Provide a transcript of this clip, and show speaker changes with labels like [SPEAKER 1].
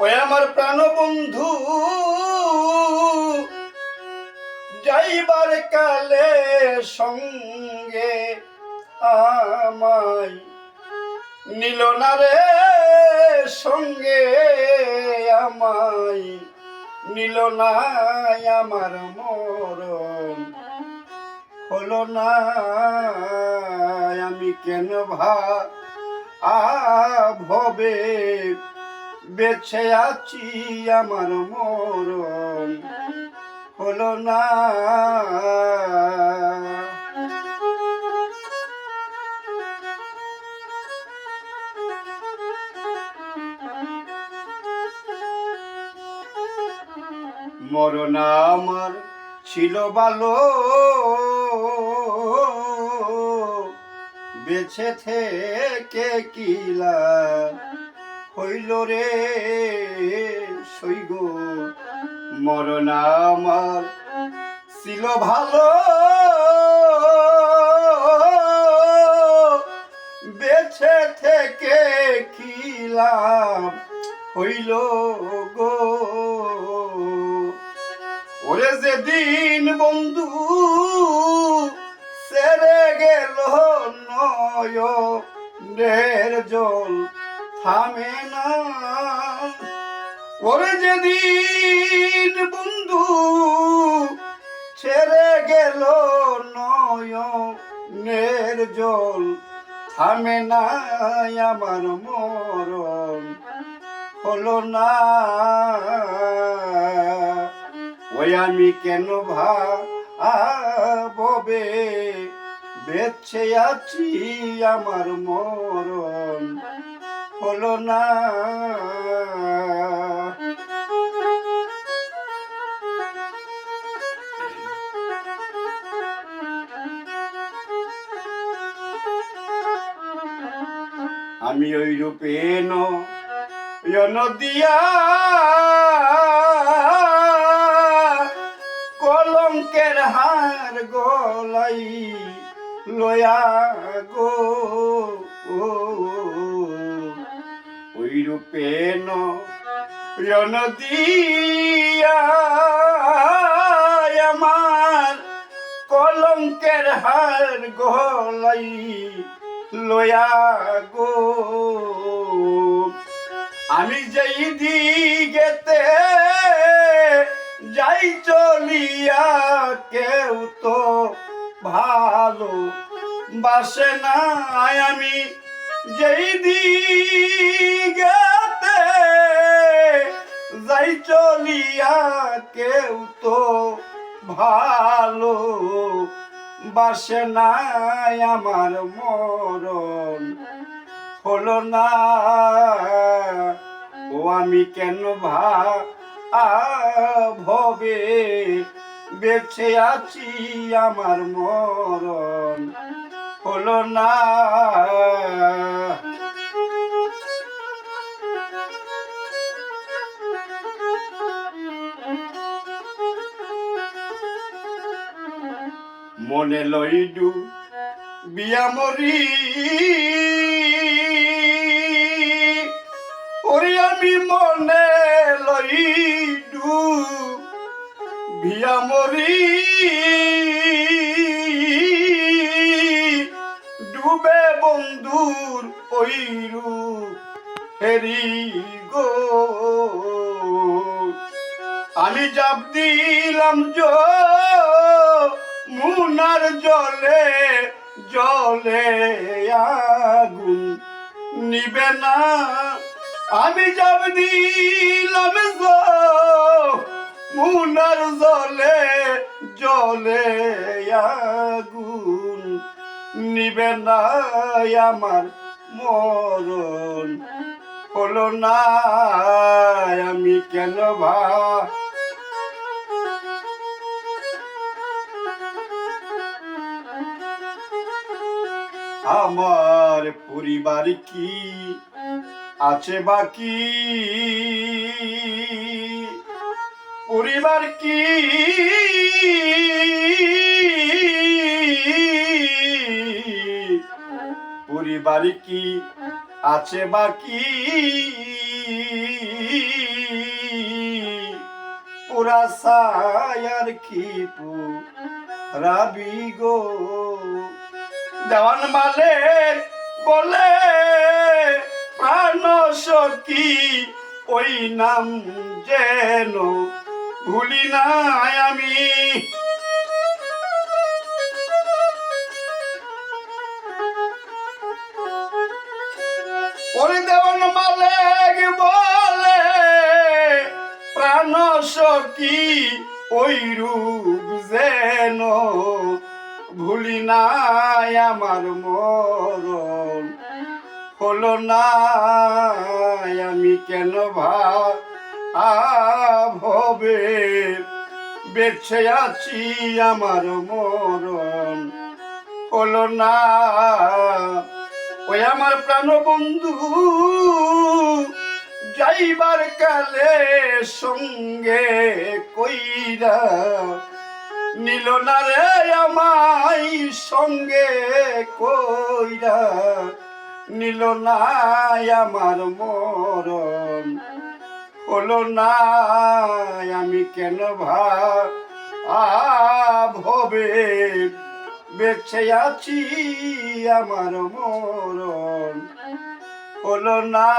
[SPEAKER 1] ওই আমার প্রাণ বন্ধু যাইবার কালে সঙ্গে আমায় নিল না রে, সঙ্গে আমায় নিল না, আমার মরণ হলো না। আমি কেন ভবে বেছে আছি, আমার মরণ হলো না। মরণ আমার ছিল ভালো, বেছে থেকে কিলা হইল রে সইগ। মরণ আমার ছিল ভালো, বেছে থেকে কিলা হইল গো। ওরে যেদিন বন্ধু ছেড়ে গেল নয়নের জল থামে না। ওরে যেদিন বন্ধু ছেড়ে গেল নয়নের জল থামে না, আমার মরণ হলো না। ওই আমি কেন ভাবে বেছে আছি, আমার মরণ হলো না। আমি ওই রূপে নদিয়া কলঙ্কের হার গলাই লয়া গো। ওই রূপে নদিয়া আমার কলঙ্কের হার গলাই লয়া গো। আমি যেই দিকেতে যাই চলিয়া কেউ তো ভালো বাসে না। আমি যেই দিকেতে যাই চলিয়া কেউ তো ভালো বাসে না, আমার মরণ হলো না। ও আমি কেন ভবে বেছে আছি, আমার মরণ হলো না। মনে লইডু বিয়া মরি, ওরে আমি মনে লইডু বিয়া মরি। ডুবে বন্ধুর ওইরু হেরি গো। আমি জাপ দিলাম মুনার জলে জলে আগুন নিবে না। আমি জাপ দিলাম মুনার জলে জলে আগুন নিবে না, আমার মরণ হলো না। আমি কেন আমার পরিবার কি আছে বাকি, পরিবার কি পরিবার কি আছে বাকি। পুরা সায়ার কি রাবি গো দেওয়ান মালের বলে প্রাণ সখী ওই নাম যেন ভুলি নাই আমি ওরে দেওয়ান মালেক বলে প্রাণ সখী ওই রূপ যেন ভুলি নাই আমার মরণ হলো না আমি কেন ভাবে বেঁচে আছি আমার মরণ হলো না ওই আমার প্রাণ বন্ধু যাইবার কালে সঙ্গে কইরা নিল না রে আমায় সঙ্গে কইরা নিল না আমার মরণ হলো না আমি কেন ভাবে বেঁচে আছি আমার মরণ হলো না